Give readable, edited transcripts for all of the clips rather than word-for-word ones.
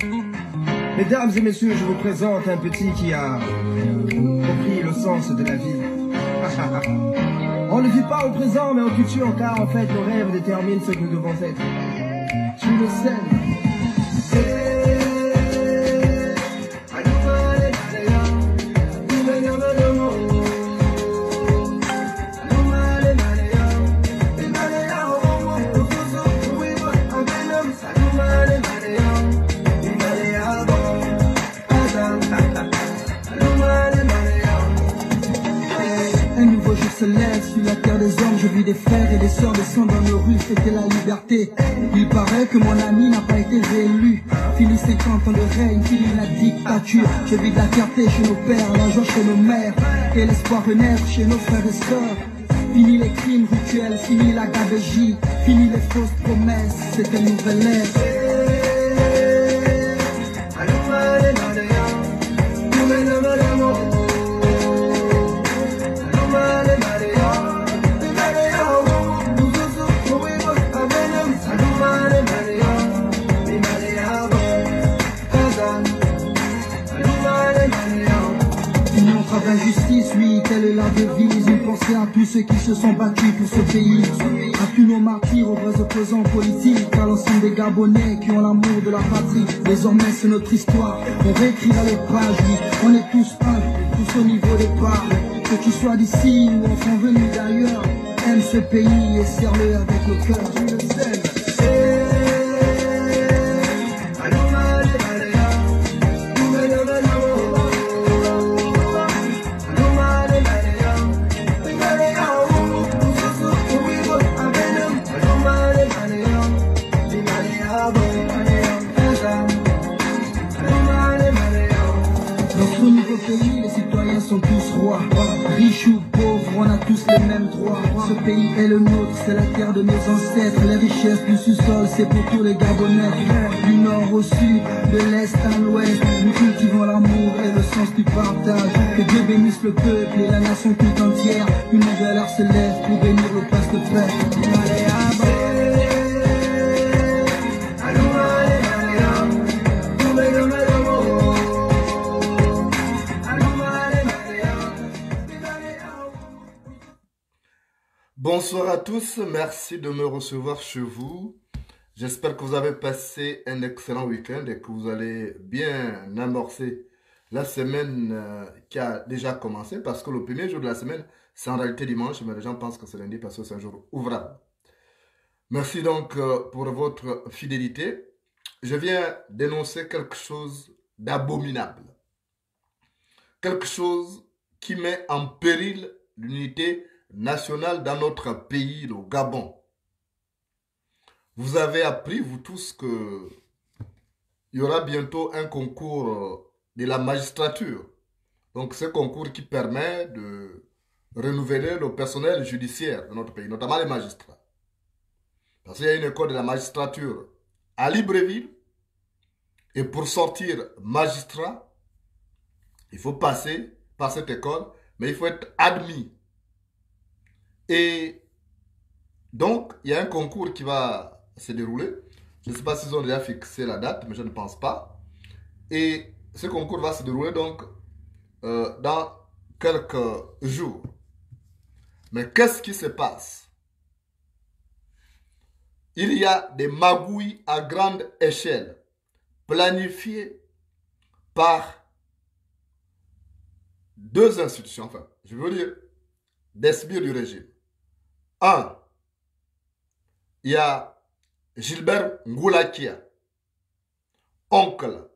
Mesdames et messieurs, je vous présente un petit qui a compris le sens de la vie. On ne vit pas au présent, mais au futur, car en fait, nos rêves déterminent ce que nous devons être. Tu le sais. Se lève sur la terre des hommes, je vis des frères et des sœurs descendent dans nos rues, c'était la liberté. Il paraît que mon ami n'a pas été réélu. Fini 50 ans de règne, fini la dictature. Je vis de la fierté chez nos pères, la joie chez nos mères, et l'espoir renaître chez nos frères et sœurs. Fini les crimes rituels, fini la gabegie, fini les fausses promesses, c'est une nouvelle ère. Justice, oui, telle est la devise. Une pensée à tous ceux qui se sont battus pour ce pays. À tous nos martyrs, aux vrais opposants politiques, à l'ensemble des Gabonais qui ont l'amour de la patrie. Désormais c'est notre histoire, on réécrira les pages, oui. On est tous un, tous au niveau des parts. Que tu sois d'ici ou enfant venu d'ailleurs, aime ce pays et serre-le avec le cœur. Je le sais. Les citoyens sont tous rois, riches ou pauvres, on a tous les mêmes droits. Ce pays est le nôtre, c'est la terre de nos ancêtres. Les richesses du sous-sol, c'est pour tous les Gabonais. Du nord au sud, de l'est à l'ouest, nous cultivons l'amour et le sens du partage. Que Dieu bénisse le peuple et la nation toute entière. Une nouvelle heure se lève pour bénir le presque frère. Bonsoir à tous, merci de me recevoir chez vous. J'espère que vous avez passé un excellent week-end et que vous allez bien amorcer la semaine qui a déjà commencé, parce que le premier jour de la semaine, c'est en réalité dimanche, mais les gens pensent que c'est lundi parce que c'est un jour ouvrable. Merci donc pour votre fidélité. Je viens dénoncer quelque chose d'abominable. Quelque chose qui met en péril l'unité nationale dans notre pays, le Gabon. Vous avez appris, vous tous, que il y aura bientôt un concours de la magistrature. Donc, ce concours qui permet de renouveler le personnel judiciaire de notre pays, notamment les magistrats. Parce qu'il y a une école de la magistrature à Libreville. Et pour sortir magistrat, il faut passer par cette école, mais il faut être admis. Et donc, il y a un concours qui va se dérouler. Je ne sais pas s'ils ont déjà fixé la date, mais je ne pense pas. Et ce concours va se dérouler donc dans quelques jours. Mais qu'est-ce qui se passe? Il y a des magouilles à grande échelle planifiées par deux institutions, enfin, je veux dire, des sbires du régime. Un, il y a Gilbert Ngoulakia, oncle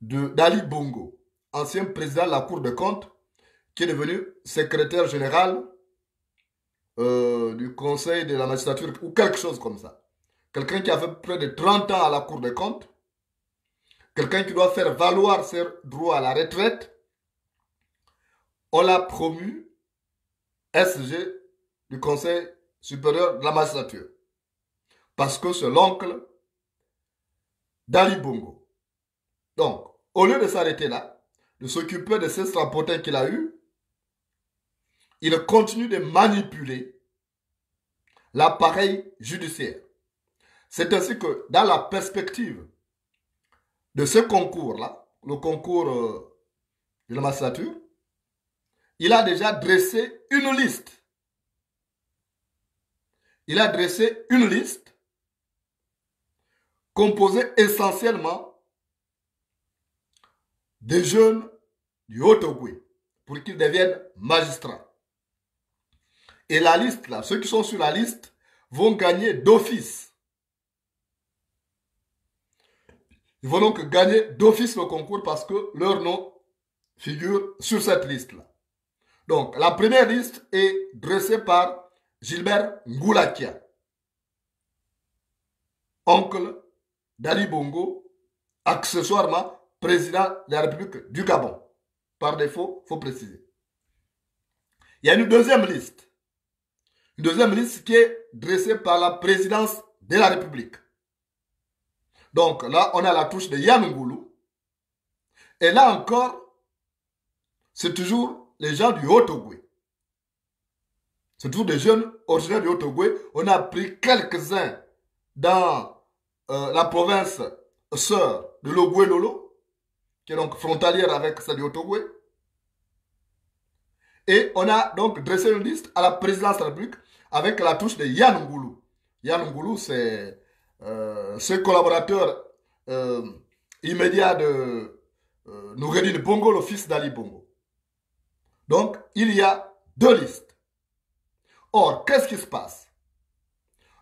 d'Ali Bongo, ancien président de la Cour des comptes, qui est devenu secrétaire général du Conseil de la magistrature, ou quelque chose comme ça. Quelqu'un qui a fait près de 30 ans à la Cour des comptes, quelqu'un qui doit faire valoir ses droits à la retraite. On l'a promu SG du Conseil supérieur de la magistrature. Parce que c'est l'oncle d'Ali Bongo. Donc, au lieu de s'arrêter là, de s'occuper de ces strapontins qu'il a eus, il continue de manipuler l'appareil judiciaire. C'est ainsi que, dans la perspective de ce concours-là, le concours de la magistrature, il a déjà dressé une liste. Il a dressé une liste composée essentiellement des jeunes du Haut-Ogooué pour qu'ils deviennent magistrats. Et la liste, là, ceux qui sont sur la liste vont gagner d'office. Ils vont donc gagner d'office le concours parce que leur nom figure sur cette liste-là. Donc, la première liste est dressée par Gilbert Ngoulakia, oncle d'Ali Bongo, accessoirement président de la République du Gabon. Par défaut, il faut préciser. Il y a une deuxième liste. Une deuxième liste qui est dressée par la présidence de la République. Donc là, on a la touche de Yann Ngoulou. Et là encore, c'est toujours les gens du Haut-Ogooué. C'est toujours des jeunes originaires du Haut-Ogooué. On a pris quelques-uns dans la province sœur de l'Ogooué-Lolo, qui est donc frontalière avec celle du Haut-Ogooué. Et on a donc dressé une liste à la présidence de la République avec la touche de Yann Ngoulou. Yann Ngoulou, c'est ce collaborateur immédiat de Noureddine Bongo, le fils d'Ali Bongo. Donc, il y a deux listes. Or, qu'est-ce qui se passe?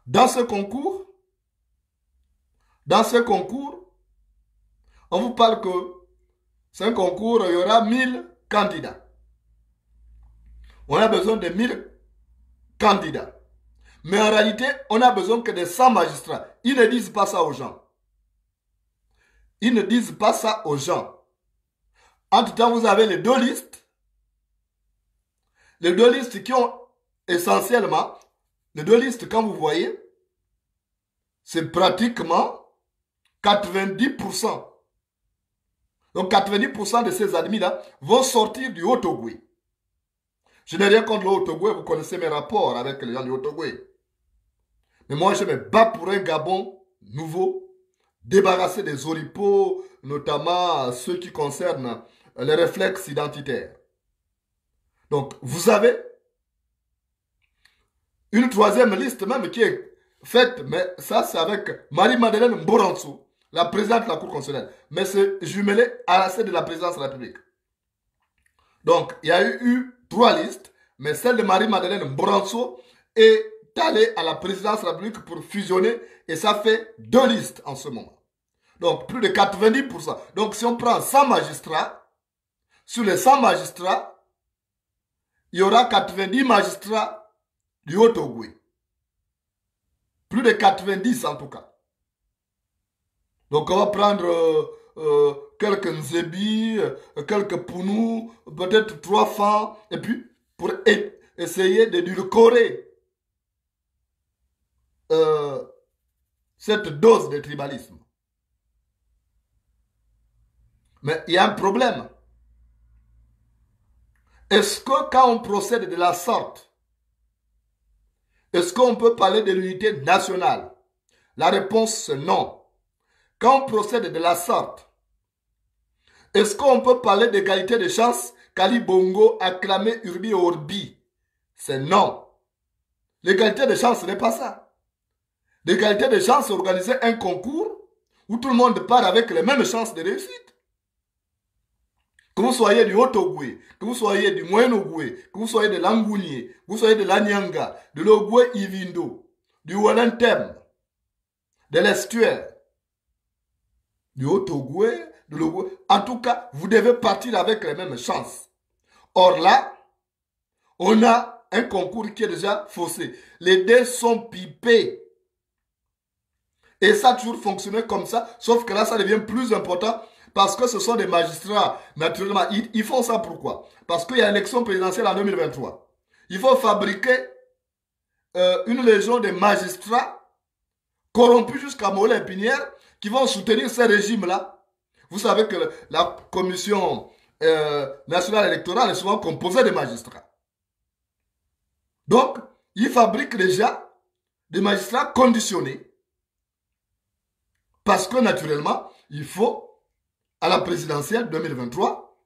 Dans ce concours, on vous parle que c'est un concours, il y aura 1000 candidats. On a besoin de 1000 candidats. Mais en réalité, on a besoin que de 100 magistrats. Ils ne disent pas ça aux gens. Ils ne disent pas ça aux gens. Entre-temps, vous avez les deux listes. Les deux listes qui ont essentiellement, les deux listes, quand vous voyez, c'est pratiquement 90%. Donc 90% de ces admis-là vont sortir du Haut-Ogooué. Je n'ai rien contre le Haut-Ogooué, vous connaissez mes rapports avec les gens du Haut-Ogooué. Mais moi, je me bats pour un Gabon nouveau, débarrassé des oripeaux, notamment ceux qui concernent les réflexes identitaires. Donc, vous avez une troisième liste même qui est faite, mais ça c'est avec Marie-Madeleine Mborantsou, la présidente de la Cour constitutionnelle. Mais c'est jumelé à celle de la présidence de la République. Donc, il y a eu 3 listes, mais celle de Marie-Madeleine Mborantsou est allée à la présidence de la République pour fusionner, et ça fait 2 listes en ce moment. Donc, plus de 90%. Donc, si on prend 100 magistrats, sur les 100 magistrats, il y aura 90 magistrats du Haut-Ogooué. Plus de 90 en tout cas. Donc, on va prendre quelques Nzebi, quelques Pounou, peut-être 3 Fan, et puis pour essayer d'édulcorer cette dose de tribalisme. Mais il y a un problème. Est-ce que quand on procède de la sorte, est-ce qu'on peut parler de l'unité nationale? La réponse c'est non. Quand on procède de la sorte, est-ce qu'on peut parler d'égalité de chance qu'Ali Bongo a clamé Urbi et Orbi? C'est non. L'égalité de chance, ce n'est pas ça. L'égalité de chance, c'est organiser un concours où tout le monde part avec les mêmes chances de réussite. Que vous soyez du Haut-Ogooué, que vous soyez du Moyen-Ogooué, que vous soyez de l'Angounié, que vous soyez de l'Anyanga, de l'Ogooué-Ivindo, du Walentem, de l'Estuaire, du Haut-Ogooué, de l'Ogooué. En tout cas, vous devez partir avec les mêmes chances. Or là, on a un concours qui est déjà faussé. Les dés sont pipés. Et ça a toujours fonctionné comme ça, sauf que là, ça devient plus important parce que ce sont des magistrats. Naturellement, ils font ça pourquoi? Parce qu'il y a l'élection présidentielle en 2023. Il faut fabriquer une légion de magistrats corrompus jusqu'à Mollet et Pinière qui vont soutenir ces régimes-là. Vous savez que la commission nationale électorale est souvent composée de magistrats. Donc, ils fabriquent déjà des magistrats conditionnés. Parce que naturellement, il faut à la présidentielle 2023,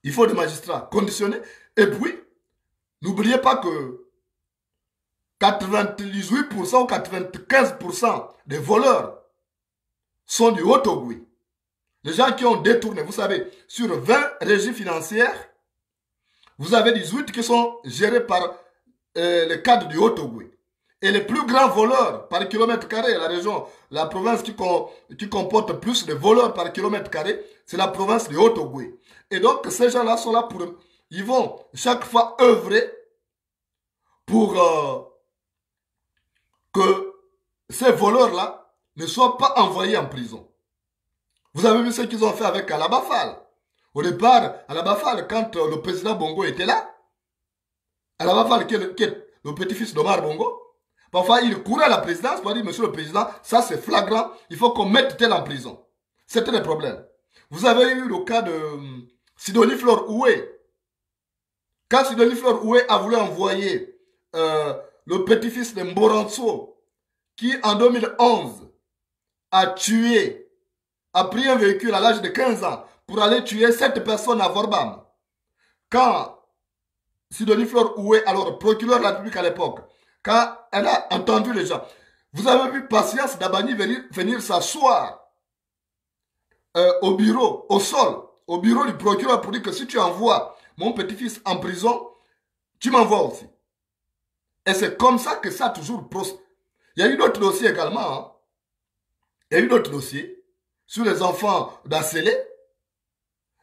il faut des magistrats conditionnés. Et puis, n'oubliez pas que 98% ou 95% des voleurs sont du Haut-Ogooué. Les gens qui ont détourné, vous savez, sur 20 régies financières, vous avez 18 qui sont gérés par les cadres du Haut-Ogooué. Et les plus grands voleurs par kilomètre carré, la région, la province qui comporte plus de voleurs par kilomètre carré, c'est la province du Haut-Ogooué. Et donc, ces gens-là sont là pour... Ils vont chaque fois œuvrer pour que ces voleurs-là ne soient pas envoyés en prison. Vous avez vu ce qu'ils ont fait avec Alabafal. Au départ, Alabafal, quand le président Bongo était là, Alabafal, qui est le petit-fils d'Omar Bongo, parfois il courait à la présidence pour dire, monsieur le président, ça c'est flagrant, il faut qu'on mette tel en prison. C'était le problème. Vous avez eu le cas de Sidonie Flore Oué. Quand Sidonie Flore Oué a voulu envoyer le petit-fils de Mboranso, qui en 2011 a pris un véhicule à l'âge de 15 ans pour aller tuer 7 personnes à Vorbam. Quand Sidonie Flore Oué, alors procureur de la République à l'époque, quand elle a entendu les gens, vous avez vu Patience Dabani venir s'asseoir au bureau, au sol, au bureau du procureur pour dire que si tu envoies mon petit-fils en prison, tu m'envoies aussi. Et c'est comme ça que ça a toujours prospéré. Il y a eu d'autres dossiers également. Hein. Il y a eu d'autres dossiers sur les enfants d'Assélé.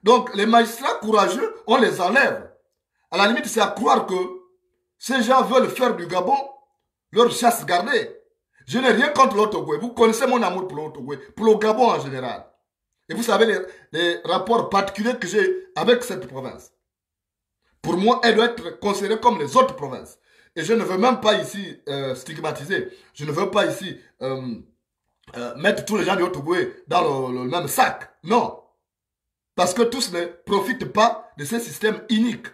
Donc, les magistrats courageux, on les enlève. À la limite, c'est à croire que ces gens veulent faire du Gabon leur chasse gardée. Je n'ai rien contre l'Haut-Ogooué. Vous connaissez mon amour pour l'Haut-Ogooué, pour le Gabon en général. Et vous savez les rapports particuliers que j'ai avec cette province. Pour moi, elle doit être considérée comme les autres provinces. Et je ne veux même pas ici stigmatiser. Je ne veux pas ici mettre tous les gens du Haut-Ogooué dans le même sac. Non. Parce que tous ne profitent pas de ce système unique.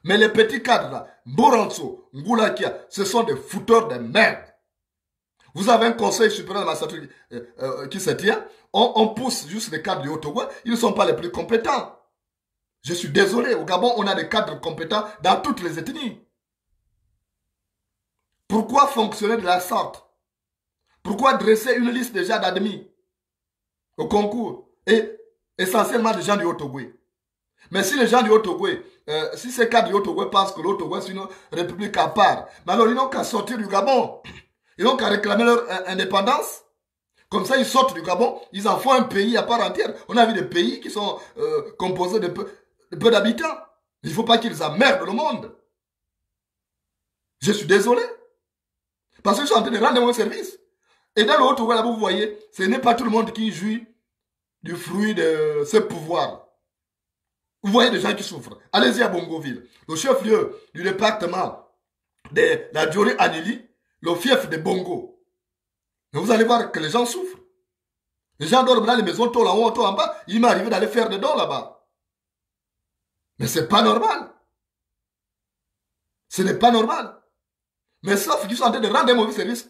Mais les petits cadres là, Mboranso, Ngoulakia, ce sont des fouteurs de merde. Vous avez un conseil supérieur de la magistrature qui se tient. On pousse juste les cadres du Haut-Ogooué. Ils ne sont pas les plus compétents. Je suis désolé. Au Gabon, on a des cadres compétents dans toutes les ethnies. Pourquoi fonctionner de la sorte? Pourquoi dresser une liste déjà d'admis au concours? Et essentiellement des gens du Haut-Ogooué. Mais si les gens du Haut-Ogooué, si ces cadres du Haut-Ogooué pensent que l'Haut-Ogooué c'est une république à part, mais alors ils n'ont qu'à sortir du Gabon. Ils n'ont qu'à réclamer leur indépendance. Comme ça, ils sortent du Gabon, ils en font un pays à part entière. On a vu des pays qui sont composés de peu d'habitants. Il ne faut pas qu'ils emmerdent le monde. Je suis désolé. Parce qu'ils sont en train de rendre mon service. Et dans le Haut-Ogooué, là, vous voyez, ce n'est pas tout le monde qui jouit du fruit de ce pouvoir. Vous voyez des gens qui souffrent. Allez-y à Bongoville, le chef-lieu du département de la Dioré-Anili, le fief de Bongo. Mais vous allez voir que les gens souffrent. Les gens dorment dans les maisons, tout en haut, tout en bas. Il m'est arrivé d'aller faire des dons là-bas. Mais c'est pas normal. Ce n'est pas normal. Mais sauf qu'ils sont en train de rendre un mauvais service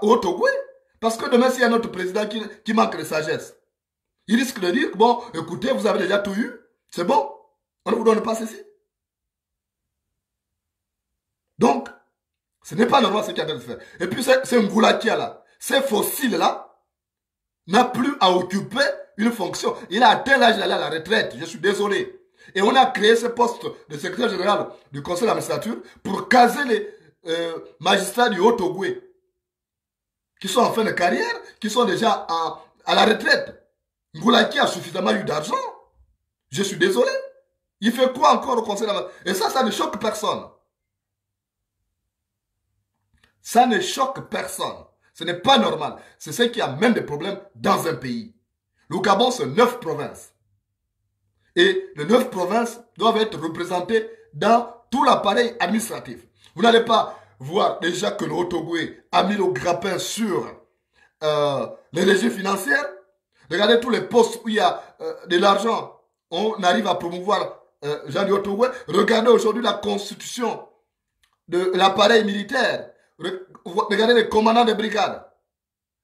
au Haut-Ogooué. Parce que demain, s'il y a un autre président qui manque de sagesse, il risque de dire, bon, écoutez, vous avez déjà tout eu. C'est bon. On ne vous donne pas ceci. Donc, ce n'est pas normal ce qu'il y a de faire. Et puis, c'est Ngoulakia là. Ces fossiles-là n'a plus à occuper une fonction. Il a atteint l'âge d'aller à la retraite. Je suis désolé. Et on a créé ce poste de secrétaire général du conseil d'administrature pour caser les magistrats du Haut-Ogooué qui sont en fin de carrière, qui sont déjà à la retraite. Ngoulakia a suffisamment eu d'argent. Je suis désolé. Il fait quoi encore au conseil d'administration? Et ça ne choque personne. Ça ne choque personne. Ce n'est pas normal. C'est ce qui amène des problèmes dans un pays. Le Gabon, c'est 9 provinces. Et les 9 provinces doivent être représentées dans tout l'appareil administratif. Vous n'allez pas voir déjà que le Haut-Ogooué a mis le grappin sur les régies financières. Regardez tous les postes où il y a de l'argent. On arrive à promouvoir Jean du Haut-Ogooué. Regardez aujourd'hui la constitution de l'appareil militaire. Regardez les commandants des brigades.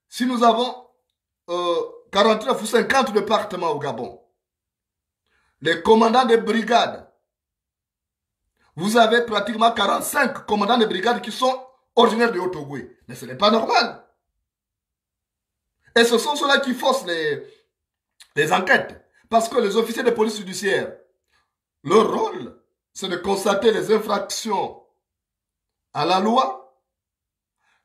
Si nous avons 49 ou 50 départements au Gabon. Les commandants de brigades. Vous avez pratiquement 45 commandants de brigades qui sont originaires de Haut-Ogooué. Mais ce n'est pas normal. Et ce sont ceux-là qui forcent les enquêtes. Parce que les officiers de police judiciaire, leur rôle, c'est de constater les infractions à la loi,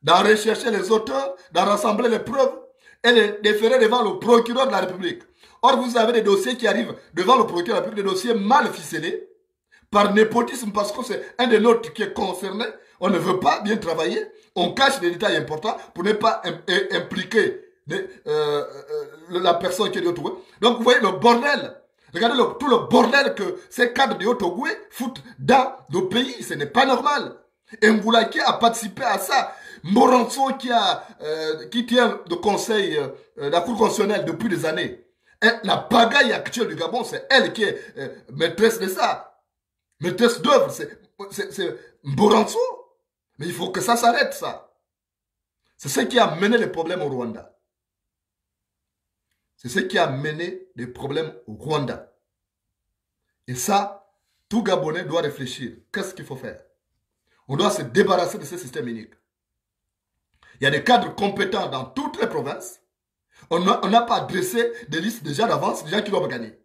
d'en rechercher les auteurs, d'en rassembler les preuves et les déférer devant le procureur de la République. Or, vous avez des dossiers qui arrivent devant le procureur de la République, des dossiers mal ficelés, par népotisme, parce que c'est un des nôtres qui est concerné. On ne veut pas bien travailler, on cache des détails importants pour ne pas impliquer la personne qui est de Haut-Ogooué. Donc, vous voyez le bordel. Regardez tout le bordel que ces cadres de Haut-Ogooué foutent dans nos pays. Ce n'est pas normal. Ngoulaki a participé à ça. Morançon qui tient le conseil, la Cour constitutionnelle depuis des années. Et la pagaille actuelle du Gabon, c'est elle qui est maîtresse de ça. Maîtresse d'œuvre, c'est Morançon. Mais il faut que ça s'arrête, ça. C'est ce qui a mené les problèmes au Rwanda. C'est ce qui a mené les problèmes au Rwanda. Et ça, tout Gabonais doit réfléchir. Qu'est-ce qu'il faut faire? On doit se débarrasser de ce système unique. Il y a des cadres compétents dans toutes les provinces. On n'a pas dressé des listes déjà d'avance, des gens qui doivent gagner.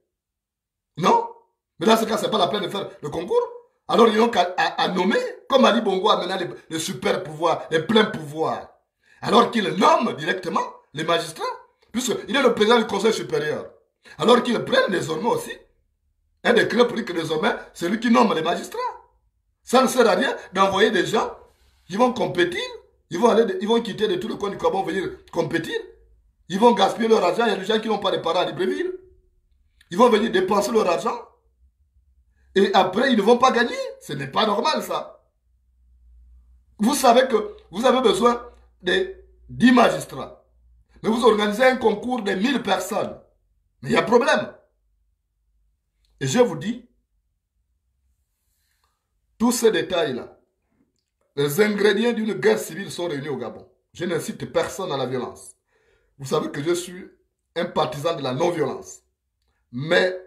Non? Mais dans ce cas, ce n'est pas la peine de faire le concours. Alors, ils n'ont qu'à nommer, comme Ali Bongo a maintenant les super pouvoirs, les pleins pouvoirs. Alors qu'il nomme directement les magistrats, puisqu'il est le président du Conseil supérieur. Alors qu'il prenne désormais aussi un décret pour dire que désormais, c'est lui qui nomme les magistrats. Ça ne sert à rien d'envoyer des gens qui vont compétir, ils vont quitter de tous les coins du Gabon venir compétir. Ils vont gaspiller leur argent. Il y a des gens qui n'ont pas de parents à Libreville. Ils vont venir dépenser leur argent. Et après, ils ne vont pas gagner. Ce n'est pas normal, ça. Vous savez que vous avez besoin de 10 magistrats. Mais vous organisez un concours de 1000 personnes. Mais il y a problème. Et je vous dis, tous ces détails-là, les ingrédients d'une guerre civile sont réunis au Gabon. Je n'incite personne à la violence. Vous savez que je suis un partisan de la non-violence. Mais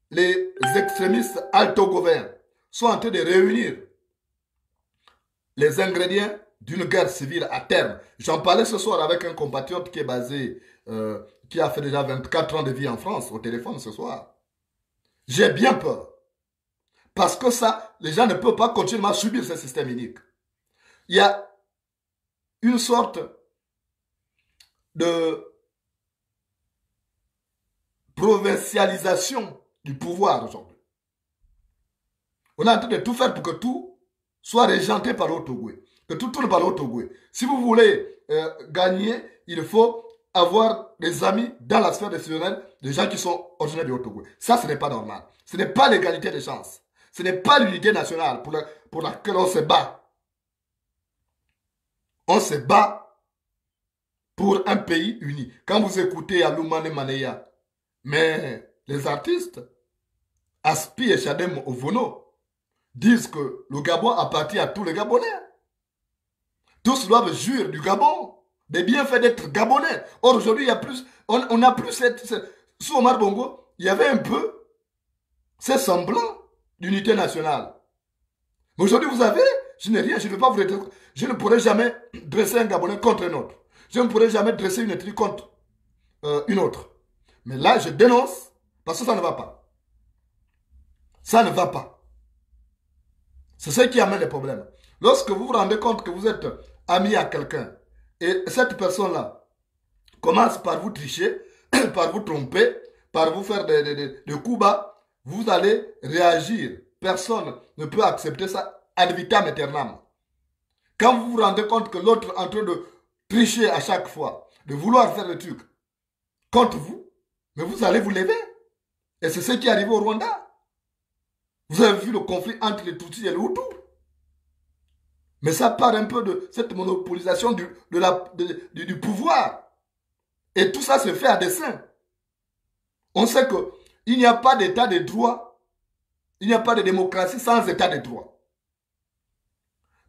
les extrémistes alto-gouverns sont en train de réunir les ingrédients d'une guerre civile à terme. J'en parlais ce soir avec un compatriote qui est basé, qui a fait déjà 24 ans de vie en France, au téléphone ce soir. J'ai bien peur. Parce que ça, les gens ne peuvent pas continuer à subir ce système unique. Il y a une sorte de provincialisation du pouvoir aujourd'hui. On est en train de tout faire pour que tout soit régenté par Haut-Ogooué, que tout tourne par Haut-Ogooué. Si vous voulez gagner, il faut avoir des amis dans la sphère décisionnelle, des gens qui sont originaires de Haut-Ogooué. Ça, ce n'est pas normal. Ce n'est pas l'égalité des chances. Ce n'est pas l'unité nationale pour laquelle on se bat. On se bat pour un pays uni. Quand vous écoutez Aloumane Maneya, mais les artistes, Aspi et Chadem Ovono, disent que le Gabon appartient à tous les Gabonais. Tous doivent jouir du Gabon, des bienfaits d'être Gabonais. Or, aujourd'hui, il y a plus, on n'a plus sous Omar Bongo, il y avait un peu ces semblants d'unité nationale. Mais aujourd'hui, vous avez, je n'ai rien, je ne vais pas vous redresser, je ne pourrai jamais dresser un Gabonais contre un autre. Je ne pourrai jamais dresser une ethnie contre une autre. Mais là, je dénonce, parce que ça ne va pas. Ça ne va pas. C'est ce qui amène les problèmes. Lorsque vous vous rendez compte que vous êtes ami à quelqu'un, et cette personne-là commence par vous tricher, par vous tromper, par vous faire des coups bas, vous allez réagir. Personne ne peut accepter ça ad vitam aeternam. Quand vous vous rendez compte que l'autre est en train de tricher à chaque fois, de vouloir faire le truc contre vous, mais vous allez vous lever. Et c'est ce qui est arrivé au Rwanda. Vous avez vu le conflit entre les Tutsis et les Hutus. Mais ça part un peu de cette monopolisation du pouvoir. Et tout ça se fait à dessein. On sait qu'il n'y a pas d'état de droit. Il n'y a pas de démocratie sans état de droit.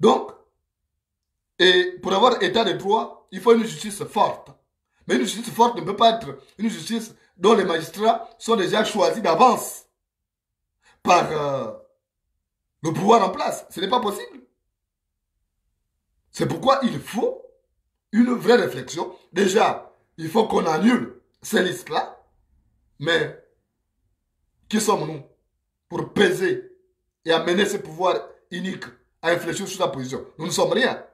Donc, et pour avoir état de droit, il faut une justice forte. Mais une justice forte ne peut pas être une justice dont les magistrats sont déjà choisis d'avance par le pouvoir en place. Ce n'est pas possible. C'est pourquoi il faut une vraie réflexion. Déjà, il faut qu'on annule ces listes-là. Mais qui sommes-nous pour peser et amener ce pouvoir unique à réfléchir sur sa position? Nous ne sommes rien.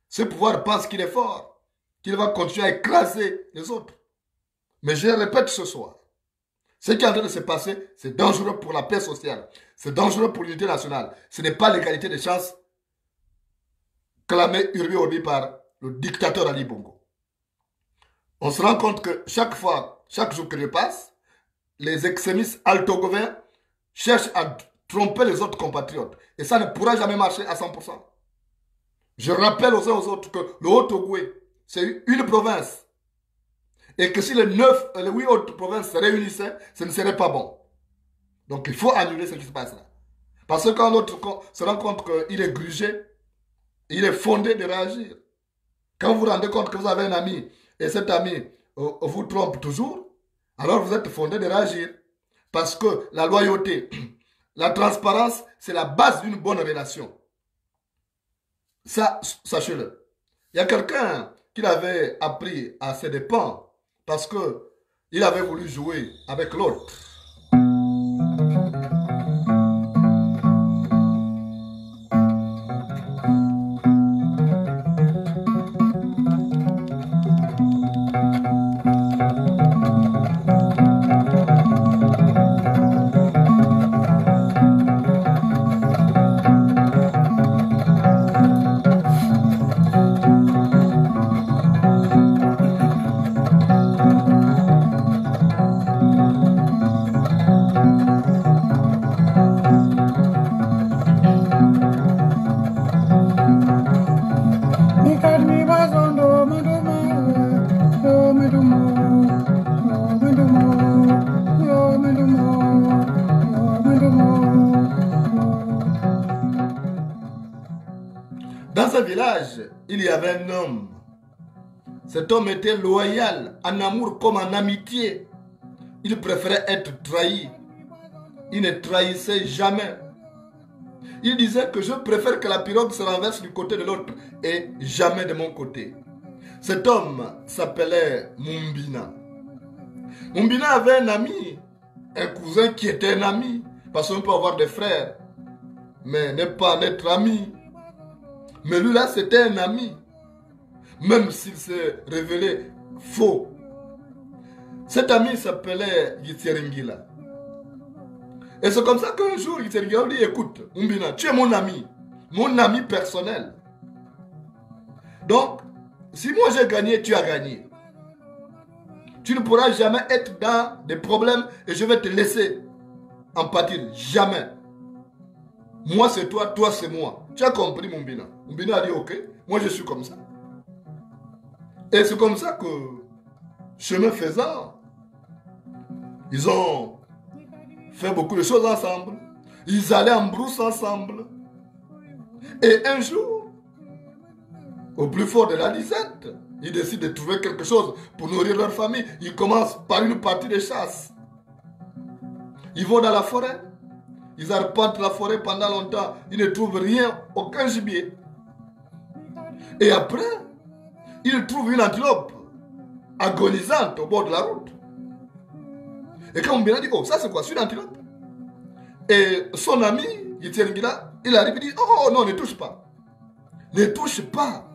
Ce pouvoir pense qu'il est fort, qu'il va continuer à écraser les autres. Mais je le répète ce soir, ce qui est en train de se passer, c'est dangereux pour la paix sociale. C'est dangereux pour l'unité nationale. Ce n'est pas l'égalité des chances clamée urbi orbi par le dictateur Ali Bongo. On se rend compte que chaque fois, chaque jour que je passe, les extrémistes altogoviens cherchent à tromper les autres compatriotes. Et ça ne pourra jamais marcher à 100%. Je rappelle aux uns aux autres que le Haut-Ogoué, c'est une province. Et que si les 8 autres provinces se réunissaient, ce ne serait pas bon. Donc il faut annuler ce qui se passe là. Parce que quand l'autre se rend compte qu'il est grugé, il est fondé de réagir. Quand vous vous rendez compte que vous avez un ami, et cet ami vous trompe toujours, alors vous êtes fondé de réagir. Parce que la loyauté, la transparence, c'est la base d'une bonne relation. Ça, sachez-le. Il y a quelqu'un qui l'avait appris à ses dépens parce qu'il avait voulu jouer avec l'autre. Dans ce village, il y avait un homme. Cet homme était loyal, en amour comme en amitié. Il préférait être trahi. Il ne trahissait jamais. Il disait que je préfère que la pirogue se renverse du côté de l'autre et jamais de mon côté. Cet homme s'appelait Mumbina. Mumbina avait un ami, un cousin qui était un ami. Parce qu'on peut avoir des frères, mais ne pas être ami. Mais lui là, c'était un ami. Même s'il s'est révélé faux. Cet ami s'appelait Yitseringila. Et c'est comme ça qu'un jour, Yitseringila dit, écoute, Mumbina, tu es mon ami personnel. Donc, si moi j'ai gagné, tu as gagné. Tu ne pourras jamais être dans des problèmes et je vais te laisser en pâtir. Jamais. Moi c'est toi, toi c'est moi. Tu as compris Mumbina? Mumbina a dit ok, moi je suis comme ça. Et c'est comme ça que, chemin faisant, ils ont fait beaucoup de choses ensemble. Ils allaient en brousse ensemble. Et un jour, au plus fort de la disette, ils décident de trouver quelque chose pour nourrir leur famille. Ils commencent par une partie de chasse. Ils vont dans la forêt. Ils arpentent la forêt pendant longtemps. Ils ne trouvent rien, aucun gibier. Et après, ils trouvent une antilope agonisante au bord de la route. Et quand Mumbina dit, oh, ça c'est quoi? C'est une antilope. Et son ami, Yitseringila, il arrive et dit, oh non, ne touche pas. Ne touche pas.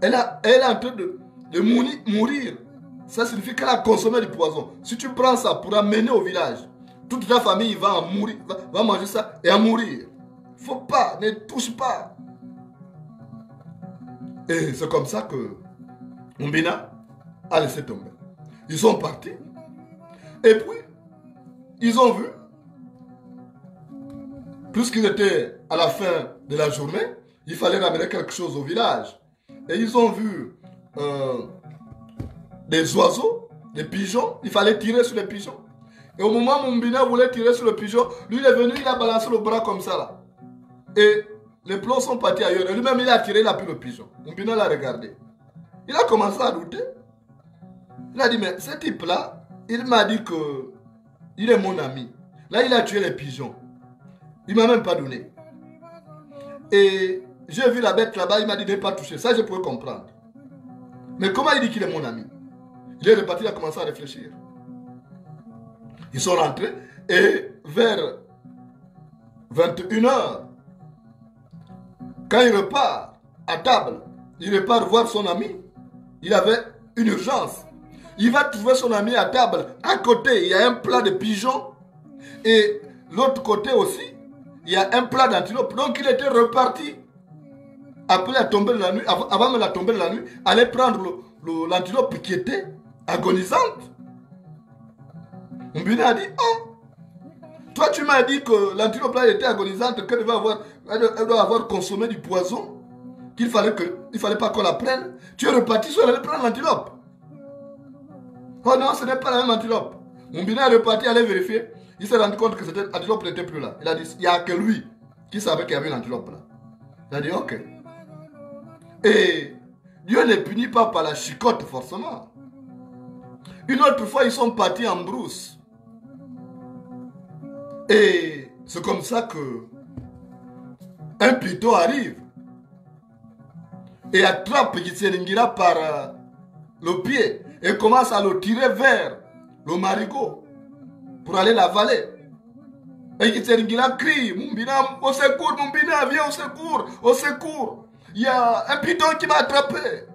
Elle est en train de mourir. Ça signifie qu'elle a consommé du poison. Si tu prends ça pour amener au village, toute ta famille va en mourir, va manger ça et en mourir. Faut pas, ne touche pas. Et c'est comme ça que Mumbina a laissé tomber. Ils sont partis. Et puis, ils ont vu, puisqu'ils étaient à la fin de la journée, il fallait ramener quelque chose au village. Et ils ont vu des oiseaux, des pigeons. Il fallait tirer sur les pigeons. Et au moment où Mumbina voulait tirer sur le pigeon, lui il est venu, il a balancé le bras comme ça là. Et les plombs sont partis ailleurs. Et lui-même il a tiré, il a pris le pigeon. Mumbina l'a regardé. Il a commencé à douter. Il a dit, mais ce type-là, il m'a dit que il est mon ami. Là, il a tué les pigeons. Il ne m'a même pas donné. Et j'ai vu la bête là-bas, il m'a dit de ne pas toucher. Ça, je pouvais comprendre. Mais comment il dit qu'il est mon ami? Il est reparti, il a commencé à réfléchir. Ils sont rentrés et vers 21h, quand il repart à table, il repart voir son ami. Il avait une urgence. Il va trouver son ami à table. À côté, il y a un plat de pigeons. Et l'autre côté aussi, il y a un plat d'antilope. Donc il était reparti. Après la tombée de la nuit, avant la tombée de la nuit, aller prendre l'antilope qui était agonisante. Mbina a dit, oh, toi tu m'as dit que l'antilope là était agonisante, qu'elle doit avoir consommé du poison, qu'il fallait pas qu'on la prenne. Tu es reparti sur aller prendre l'antilope. Oh non, ce n'est pas la même antilope. Mbina est reparti, aller vérifier. Il s'est rendu compte que cette antilope n'était plus là. Il a dit, il n'y a que lui qui savait qu'il y avait une antilope là. Il a dit, ok. Et Dieu ne punit pas par la chicotte forcément. Une autre fois, ils sont partis en brousse. Et c'est comme ça que un piton arrive et attrape Gitseringira par le pied et commence à le tirer vers le marigot pour aller l'avaler. Et Gitseringira crie, Mumbina, au secours, Mumbina, viens au secours, au secours. Il y a un piton qui m'a attrapé.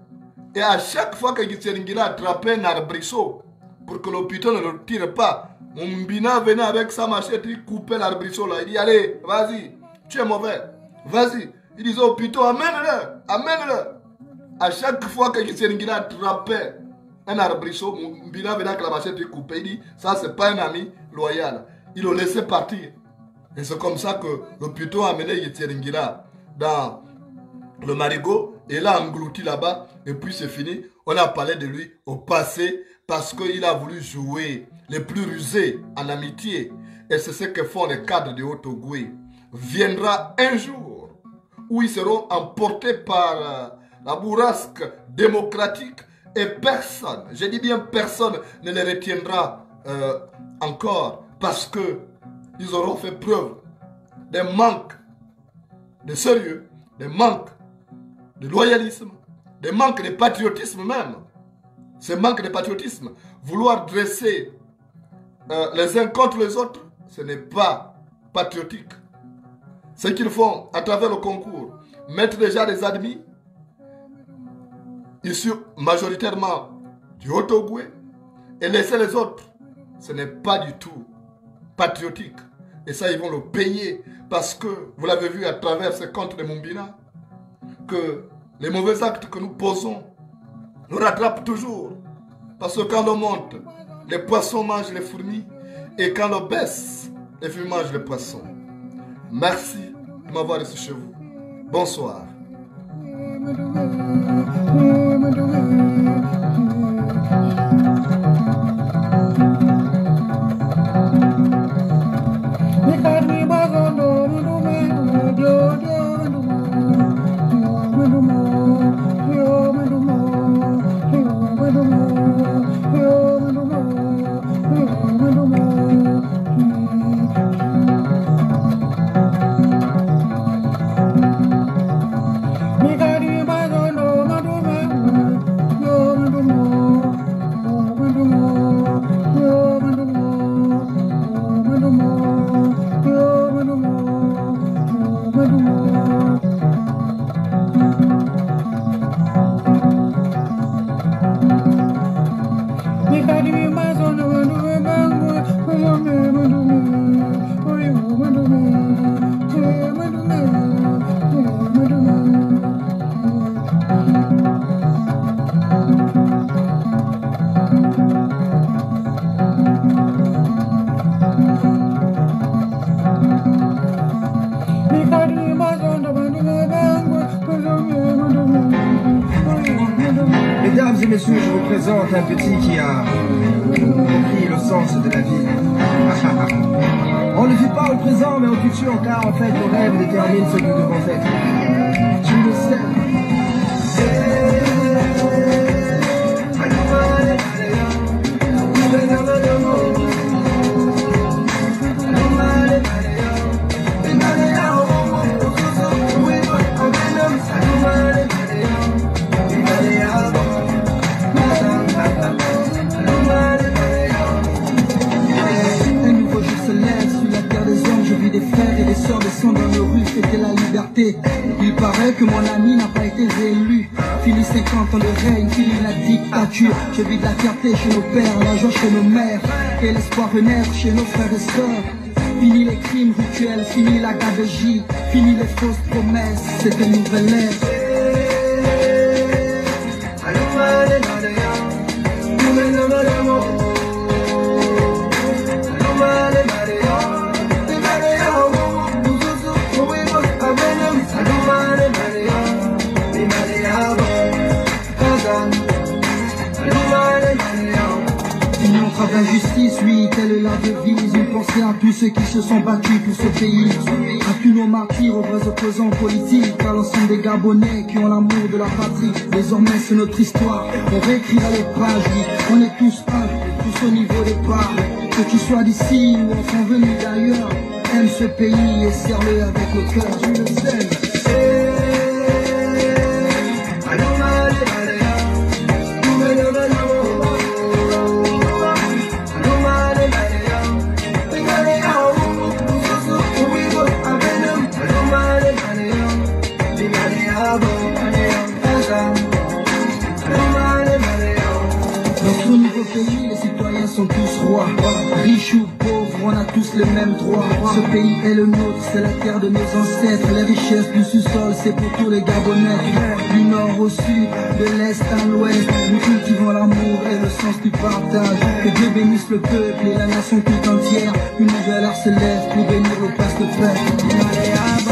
Et à chaque fois que Gitseringira attrapait un arbrisseau pour que le piton ne le tire pas, Mumbina venait avec sa machette, il coupait l'arbrisseau là. Il dit, allez, vas-y, tu es mauvais, vas-y. Il disait au piton, amène-le, amène-le. À chaque fois que Gitseringira attrapait un arbrisseau, Mumbina venait avec la machette, il coupait. Il dit, ça c'est pas un ami loyal. Il le laissait partir. Et c'est comme ça que le piton a amené Gitseringira dans le marigot, et l'a englouti là-bas, et puis c'est fini. On a parlé de lui au passé, parce qu'il a voulu jouer les plus rusés en amitié. Et c'est ce que font les cadres de Haut-Ogooué. Viendra un jour où ils seront emportés par la bourrasque démocratique, et personne, je dis bien personne, ne les retiendra encore, parce que ils auront fait preuve d'un manque de sérieux, d'un manque de loyalisme, des manques de patriotisme même. Ce manque de patriotisme, vouloir dresser les uns contre les autres, ce n'est pas patriotique. Ce qu'ils font à travers le concours, mettre déjà des admis, issus majoritairement du Haut-Ogooué, et laisser les autres, ce n'est pas du tout patriotique. Et ça, ils vont le payer, parce que, vous l'avez vu à travers ces comptes de Mumbina, que les mauvais actes que nous posons nous rattrapent toujours. Parce que quand on monte, les poissons mangent les fourmis. Et quand on baisse, les fourmis mangent les poissons. Merci de m'avoir reçu chez vous. Bonsoir. Mesdames et messieurs, je vous présente un petit qui a compris le sens de la vie. On ne vit pas au présent, mais au futur, car en fait, nos rêves déterminent ce que nous devons être. Tu le sais. liberté. Il paraît que mon ami n'a pas été réélu. Fini 50 ans de règne, fini la dictature. Je vis de la fierté chez nos pères, la joie chez nos mères, et l'espoir renaître chez nos frères et sœurs. Fini les crimes rituels, fini la gabegie, fini les fausses promesses, c'est une nouvelle ère. Une entrave d'injustice, oui, telle est la devise. Une pensée à tous ceux qui se sont battus pour ce pays. À tous nos martyrs, aux vrais opposants politiques, à l'ensemble des Gabonais qui ont l'amour de la patrie. Désormais c'est notre histoire, on réécrira les pages, oui. On est tous un, tous au niveau des parts. Que tu sois d'ici ou enfin venu d'ailleurs, aime ce pays et serre-le avec le cœur, je le sais. Dans ce nouveau pays, les citoyens sont tous rois. Riches ou pauvres, on a tous les mêmes droits. Ce pays est le nôtre, c'est la terre de nos ancêtres. Les richesses du sous-sol, c'est pour tous les Gabonais. Du nord au sud, de l'est à l'ouest, nous cultivons l'amour et le sens du partage. Que Dieu bénisse le peuple et la nation tout entière. Une nouvelle ère se lève pour bénir le place de paix.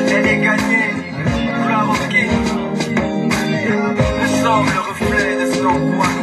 Elle est gagnée, nous la requée. Nous sommes le reflet de son roi.